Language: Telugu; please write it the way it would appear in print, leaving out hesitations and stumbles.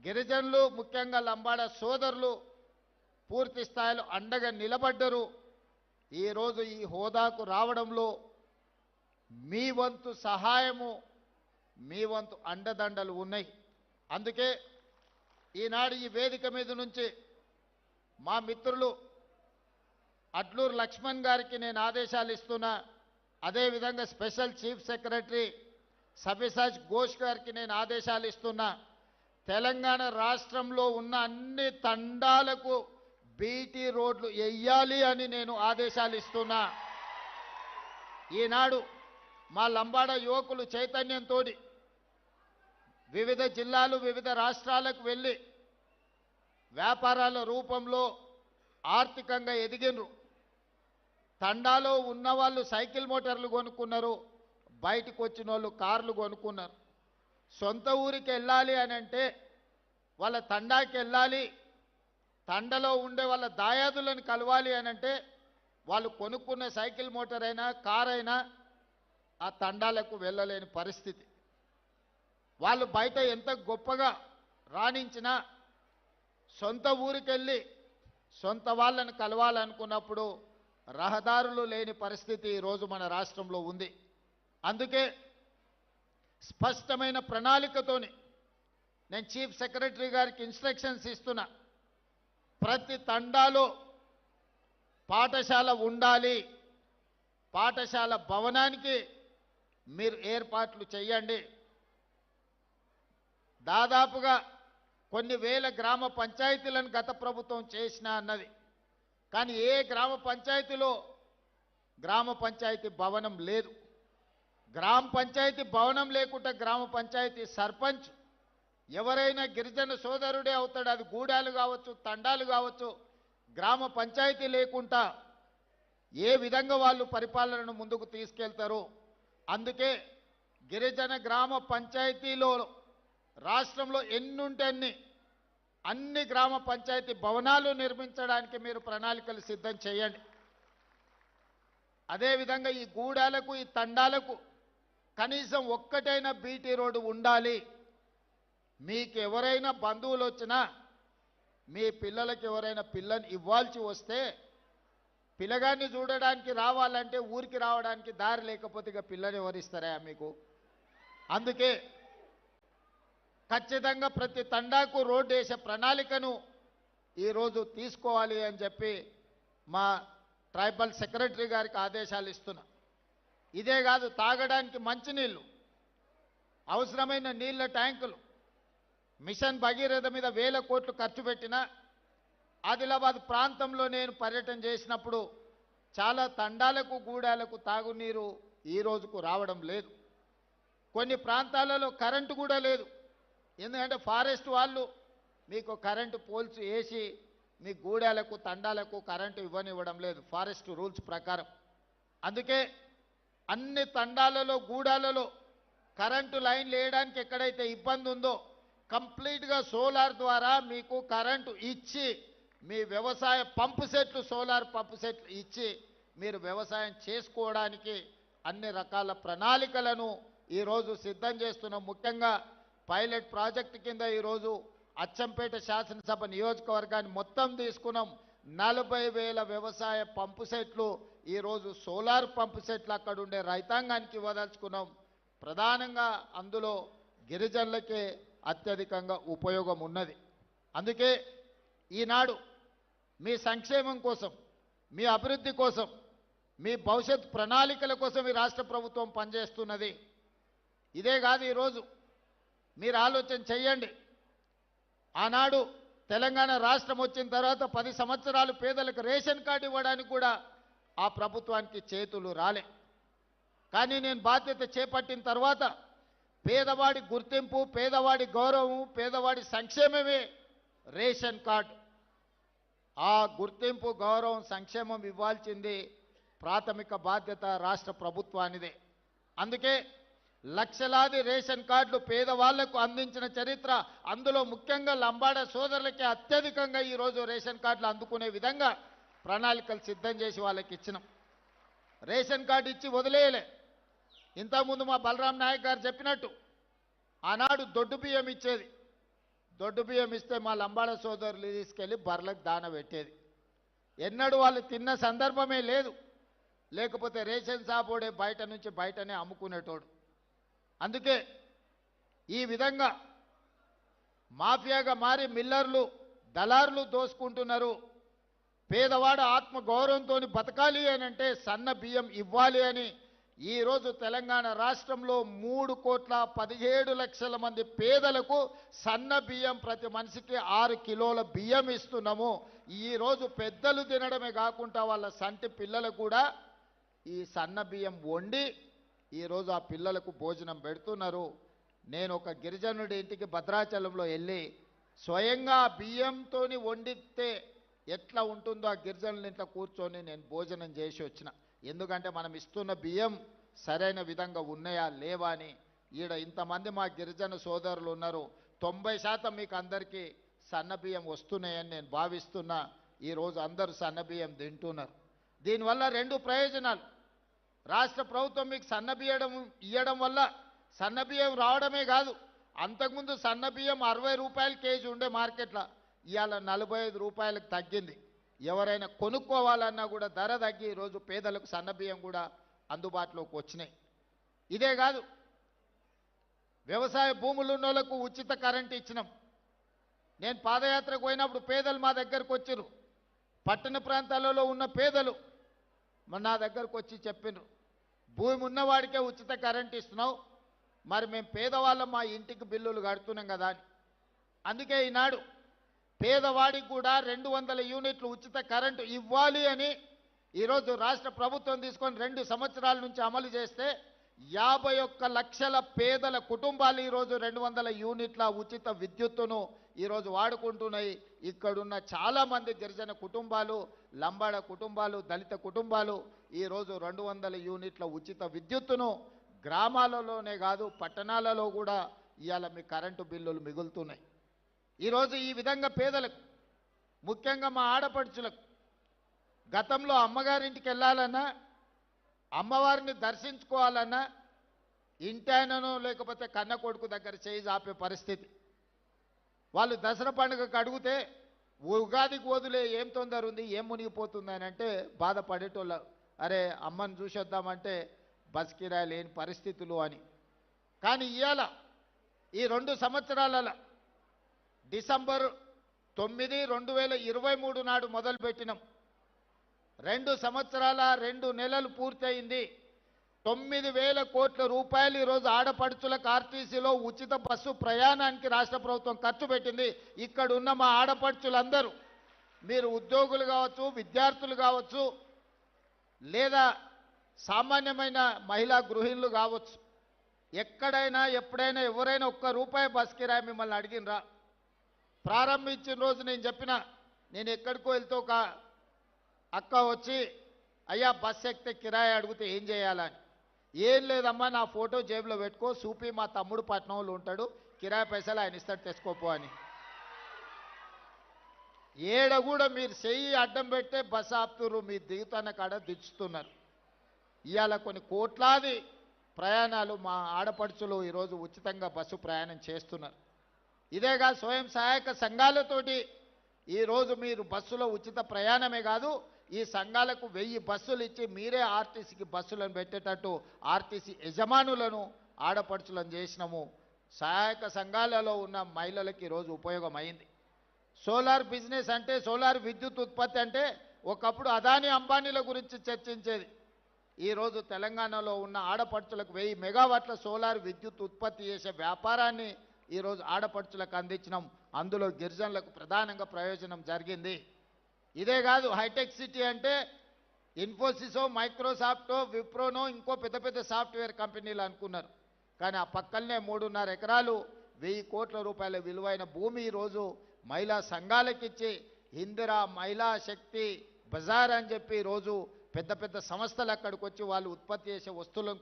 గిరిజనులు ముఖ్యంగా లంబాడ సోదరులు పూర్తి స్థాయిలో అండగా నిలబడ్డరు. ఈరోజు ఈ హోదాకు రావడంలో మీ వంతు సహాయము, మీ వంతు అండదండలు ఉన్నాయి. అందుకే ఈనాడు ఈ వేదిక మీద నుంచి మా మిత్రులు అడ్లూరు లక్ష్మణ్ గారికి నేను ఆదేశాలు ఇస్తున్నా. అదేవిధంగా special chief secretary Savyasachi Ghosh గారికి నేను ఆదేశాలు ఇస్తున్నా. తెలంగాణ రాష్ట్రంలో ఉన్న అన్ని తండాలకు బీటీ రోడ్లు వెయ్యాలి అని నేను ఆదేశాలు ఇస్తున్నా. ఈనాడు మా లంబాడ యువకులు చైతన్యంతో వివిధ జిల్లాలు వివిధ రాష్ట్రాలకు వెళ్ళి వ్యాపారాల రూపంలో ఆర్థికంగా ఎదిగినరు. తండాలో ఉన్నవాళ్ళు సైకిల్ మోటార్లు కొనుక్కున్నారు, బయటకు వచ్చిన వాళ్ళు కార్లు కొనుక్కున్నారు. సొంత ఊరికి వెళ్ళాలి అని అంటే వాళ్ళ తండాకి వెళ్ళాలి, తండలో ఉండే వాళ్ళ దాయాదులను కలవాలి అని అంటే వాళ్ళు కొనుక్కున్న సైకిల్ మోటార్ అయినా కార్ అయినా ఆ తండాలకు వెళ్ళలేని పరిస్థితి. వాళ్ళు బయట ఎంత గొప్పగా రాణించినా సొంత ఊరికెళ్ళి సొంత వాళ్ళని కలవాలనుకున్నప్పుడు రహదారులు లేని పరిస్థితి ఈరోజు మన రాష్ట్రంలో ఉంది. అందుకే స్పష్టమైన ప్రణాళికతోని నేను చీఫ్ సెక్రటరీ గారికి ఇన్స్ట్రక్షన్స్ ఇస్తున్నా. ప్రతి తండాలో పాఠశాల ఉండాలి, పాఠశాల భవనానికి మీరు ఏర్పాట్లు చేయండి. దాదాపుగా కొన్ని వేల గ్రామ పంచాయతీలను గత ప్రభుత్వం చేసినా అన్నది, కానీ ఏ గ్రామ పంచాయతీలో గ్రామ పంచాయతీ భవనం లేదు. గ్రామ పంచాయతీ భవనం లేకుండా గ్రామ పంచాయతీ సర్పంచ్ ఎవరైనా గిరిజన సోదరుడే అవుతాడు. అది గూడాలు కావచ్చు, తండాలు కావచ్చు. గ్రామ పంచాయతీ లేకుండా ఏ విధంగా వాళ్ళు పరిపాలనను ముందుకు తీసుకెళ్తారు? అందుకే గిరిజన గ్రామ పంచాయతీలో రాష్ట్రంలో ఎన్నుంటే అన్ని గ్రామ పంచాయతీ భవనాలు నిర్మించడానికి మీరు ప్రణాళికలు సిద్ధం చేయండి. అదేవిధంగా ఈ గూడాలకు ఈ తండాలకు కనీసం ఒక్కటైనా బీటీ రోడ్డు ఉండాలి. మీకు ఎవరైనా బంధువులు వచ్చినా మీ పిల్లలకి ఎవరైనా పిల్లని ఇవ్వాల్సి వస్తే పిల్లగాన్ని చూడడానికి రావాలంటే ఊరికి రావడానికి దారి లేకపోతే ఇక పిల్లని ఎవరిస్తారా మీకు? అందుకే ఖచ్చితంగా ప్రతి తండాకు రోడ్డు వేసే ప్రణాళికను ఈరోజు తీసుకోవాలి అని చెప్పి మా ట్రైబల్ సెక్రటరీ గారికి ఆదేశాలు ఇస్తున్నా. ఇదే కాదు, తాగడానికి మంచినీళ్ళు, అవసరమైన నీళ్ళ ట్యాంకులు, మిషన్ భగీరథ మీద వేల కోట్లు ఖర్చు పెట్టిన ఆదిలాబాద్ ప్రాంతంలో నేను పర్యటన చేసినప్పుడు చాలా తండాలకు గూడాలకు తాగునీరు ఈ రోజుకు రావడం లేదు. కొన్ని ప్రాంతాలలో కరెంటు కూడా లేదు. ఎందుకంటే ఫారెస్ట్ వాళ్ళు మీకు కరెంటు పోల్స్ వేసి మీ గూడాలకు తండాలకు కరెంటు ఇవ్వనివ్వడం లేదు ఫారెస్ట్ రూల్స్ ప్రకారం. అందుకే అన్ని తండాలలో గూడాలలో కరెంటు లైన్లు వేయడానికి ఎక్కడైతే ఇబ్బంది ఉందో కంప్లీట్గా సోలార్ ద్వారా మీకు కరెంటు ఇచ్చి మీ వ్యవసాయ పంపు సెట్లు, సోలార్ పంపు సెట్లు ఇచ్చి మీరు వ్యవసాయం చేసుకోవడానికి అన్ని రకాల ప్రణాళికలను ఈరోజు సిద్ధం చేస్తున్నాం. ముఖ్యంగా పైలట్ ప్రాజెక్టు కింద ఈరోజు అచ్చంపేట శాసనసభ నియోజకవర్గాన్ని మొత్తం తీసుకున్నాం. 40,000 వ్యవసాయ పంపు సెట్లు ఈరోజు సోలార్ పంపు సెట్లు అక్కడ ఉండే రైతాంగానికి ఇవ్వదలుచుకున్నాం. ప్రధానంగా అందులో గిరిజనులకే అత్యధికంగా ఉపయోగం ఉన్నది. అందుకే ఈనాడు మీ సంక్షేమం కోసం, మీ అభివృద్ధి కోసం, మీ భవిష్యత్ ప్రణాళికల కోసం ఈ రాష్ట్ర ప్రభుత్వం పనిచేస్తున్నది. ఇదే కాదు, ఈరోజు మీరు ఆలోచన చెయ్యండి. ఆనాడు తెలంగాణ రాష్ట్రం వచ్చిన తర్వాత 10 సంవత్సరాలు పేదలకు రేషన్ కార్డు ఇవ్వడానికి కూడా ఆ ప్రభుత్వానికి చేతులు రాలే. కానీ నేను బాధ్యత చేపట్టిన తర్వాత పేదవాడి గుర్తింపు, పేదవాడి గౌరవం, పేదవాడి సంక్షేమమే రేషన్ కార్డు. ఆ గుర్తింపు, గౌరవం, సంక్షేమం ఇవ్వాల్సింది ప్రాథమిక బాధ్యత రాష్ట్ర ప్రభుత్వానిదే. అందుకే లక్షలాది రేషన్ కార్డులు పేదవాళ్లకు అందించిన చరిత్ర, అందులో ముఖ్యంగా లంబాడ సోదరులకి అత్యధికంగా ఈరోజు రేషన్ కార్డులు అందుకునే విధంగా ప్రణాళికలు సిద్ధం చేసి వాళ్ళకి ఇచ్చినాం. రేషన్ కార్డు ఇచ్చి వదిలేయలే. ఇంతకుముందు మా బలరాం నాయక్ గారు చెప్పినట్టు ఆనాడు దొడ్డు బియ్యం ఇచ్చేది. దొడ్డు బియ్యం ఇస్తే మా లంబాడ సోదరులు తీసుకెళ్ళి బర్లకు దాన పెట్టేది. ఎన్నడూ వాళ్ళు తిన్న సందర్భమే లేదు. లేకపోతే రేషన్ షాపోడే బయట నుంచి బయటనే అమ్ముకునేటోడు. అందుకే ఈ విధంగా మాఫియాగా మారి మిల్లర్లు దళారులు దోసుకుంటున్నారు. పేదవాడు ఆత్మ గౌరవంతో బతకాలి అని అంటే సన్న బియ్యం ఇవ్వాలి అని ఈరోజు తెలంగాణ రాష్ట్రంలో 3,17,00,000 మంది పేదలకు సన్న బియ్యం ప్రతి మనిషికి 6 కిలోల బియ్యం ఇస్తున్నాము. ఈరోజు పెద్దలు తినడమే కాకుండా వాళ్ళ సంటి పిల్లలకు కూడా ఈ సన్న బియ్యం వండి ఈరోజు ఆ పిల్లలకు భోజనం పెడుతున్నారు. నేను ఒక గిరిజనుడి ఇంటికి భద్రాచలంలో వెళ్ళి స్వయంగా బియ్యంతో వండితే ఎట్లా ఉంటుందో ఆ గిరిజనుల ఇంట్లో కూర్చొని నేను భోజనం చేసి వచ్చిన. ఎందుకంటే మనం ఇస్తున్న బియ్యం సరైన విధంగా ఉన్నాయా లేవా అని. ఈడ ఇంతమంది మా గిరిజన సోదరులు ఉన్నారు. 90% మీకు అందరికీ సన్న బియ్యం వస్తున్నాయని నేను భావిస్తున్నా. ఈరోజు అందరూ సన్న బియ్యం తింటున్నారు. దీనివల్ల 2 ప్రయోజనాలు. రాష్ట్ర ప్రభుత్వం మీకు సన్న బియ్యం ఇవ్వడం వల్ల సన్న బియ్యం రావడమే కాదు, అంతకుముందు సన్న బియ్యం 60 రూపాయలు కేజీ ఉండే మార్కెట్లో, ఇవాళ 45 రూపాయలకు తగ్గింది. ఎవరైనా కొనుక్కోవాలన్నా కూడా ధర తగ్గి ఈరోజు పేదలకు సన్న బియ్యం కూడా అందుబాటులోకి వచ్చినాయి. ఇదే కాదు, వ్యవసాయ భూములు ఉన్న వాళ్ళకు ఉచిత కరెంట్ ఇచ్చినాం. నేను పాదయాత్రకు పోయినప్పుడు పేదలు మా దగ్గరకు వచ్చారు. పట్టణ ప్రాంతాలలో ఉన్న పేదలు నా దగ్గరకు వచ్చి చెప్పినారు, భూమి ఉన్నవాడికే ఉచిత కరెంట్ ఇస్తున్నావు, మరి మేము పేదవాళ్ళం మా ఇంటికి బిల్లులు కడుతున్నాం కదా అని. అందుకే ఈనాడు పేదవాడికి కూడా 200 యూనిట్లు ఉచిత కరెంటు ఇవ్వాలి అని ఈరోజు రాష్ట్ర ప్రభుత్వం తీసుకొని 2 సంవత్సరాల నుంచి అమలు చేస్తే 51 లక్షల పేదల కుటుంబాలు ఈరోజు 200 యూనిట్ల ఉచిత విద్యుత్తును ఈరోజు వాడుకుంటున్నాయి. ఇక్కడున్న చాలామంది గిరిజన కుటుంబాలు, లంబాడ కుటుంబాలు, దళిత కుటుంబాలు ఈరోజు 200 యూనిట్ల ఉచిత విద్యుత్తును గ్రామాలలోనే కాదు పట్టణాలలో కూడా ఇవాళ మీ కరెంటు బిల్లులు మిగులుతున్నాయి. ఈరోజు ఈ విధంగా పేదలకు, ముఖ్యంగా మా ఆడపడుచులకు, గతంలో అమ్మగారింటికి వెళ్ళాలన్నా, అమ్మవారిని దర్శించుకోవాలన్నా ఇంటాయనను లేకపోతే కన్న కొడుకు దగ్గర చేయి ఆపే పరిస్థితి. వాళ్ళు దసరా పండుగకు అడిగితే ఉగాదికి వదిలే ఏం తొందర ఉంది, ఏం మునిగిపోతుంది అని అంటే బాధపడేటోళ్ళు. అరే అమ్మని చూసొద్దామంటే బస్ కిరాయి లేని పరిస్థితులు అని. కానీ ఇవాళ ఈ 2 సంవత్సరాల డిసెంబర్ 9, 2023 నాడు మొదలుపెట్టినాం. 2 సంవత్సరాల 2 నెలలు పూర్తయింది. 9,000 కోట్ల రూపాయలు ఈరోజు ఆడపడుచులకు ఆర్టీసీలో ఉచిత బస్సు ప్రయాణానికి రాష్ట్ర ప్రభుత్వం ఖర్చు పెట్టింది. ఇక్కడ ఉన్న మా ఆడపడుచులందరూ, మీరు ఉద్యోగులు కావచ్చు, విద్యార్థులు కావచ్చు, లేదా సామాన్యమైన మహిళా గృహిణులు కావచ్చు, ఎక్కడైనా ఎప్పుడైనా ఎవరైనా ₹1 బస్ కిరాయి మిమ్మల్ని అడిగినరా? ప్రారంభించిన రోజు నేను చెప్పిన, నేను ఎక్కడికో వెళ్తే ఒక అక్క వచ్చి అయ్యా బస్ ఎక్కితే కిరాయి అడిగితే ఏం చేయాలని. ఏం లేదమ్మా, నా ఫోటో జేబులో పెట్టుకో, సూపి మా తమ్ముడు పట్నంలో ఉంటాడు, కిరాయి పైసలు ఆయన ఇస్తాడు తెచ్చుకోపో అని. ఏడ కూడా మీరు చెయ్యి అడ్డం పెట్టే బస్ ఆపుతున్నారు, మీరు దిగుతున్న కాడ దించుతున్నారు. ఇవాళ కొన్ని కోట్లాది ప్రయాణాలు మా ఆడపడుచులు ఈరోజు ఉచితంగా బస్సు ప్రయాణం చేస్తున్నారు. ఇదేగా స్వయం సహాయక సంఘాలతోటి ఈరోజు మీరు బస్సులో ఉచిత ప్రయాణమే కాదు, ఈ సంఘాలకు 1000 బస్సులు ఇచ్చి మీరే ఆర్టీసీకి బస్సులను పెట్టేటట్టు ఆర్టీసీ యజమానులను ఆడపడుచులను చేసినాము. సహాయక సంఘాలలో ఉన్న మహిళలకు ఈరోజు ఉపయోగమైంది. సోలార్ బిజినెస్ అంటే, సోలార్ విద్యుత్ ఉత్పత్తి అంటే ఒకప్పుడు అదానీ అంబానీల గురించి చర్చించేది. ఈరోజు తెలంగాణలో ఉన్న ఆడపడుచులకు 1000 మెగావాట్ల సోలార్ విద్యుత్ ఉత్పత్తి చేసే వ్యాపారాన్ని ఈరోజు ఆడపడుచులకు అందించినాం. అందులో గిరిజనులకు ప్రధానంగా ప్రయోజనం జరిగింది. ఇదే కాదు, హైటెక్ సిటీ అంటే ఇన్ఫోసిసో, మైక్రోసాఫ్టో, విప్రోనో ఇంకో పెద్ద పెద్ద సాఫ్ట్వేర్ కంపెనీలు అనుకున్నారు. కానీ ఆ పక్కనే 3.5 ఎకరాలు 1000 కోట్ల రూపాయల విలువైన భూమి ఈరోజు మహిళా సంఘాలకిచ్చి ఇందిరా మహిళా శక్తి బజార్ అని చెప్పి ఈరోజు పెద్ద పెద్ద సంస్థలు అక్కడికి వచ్చి వాళ్ళు ఉత్పత్తి చేసే వస్తువులను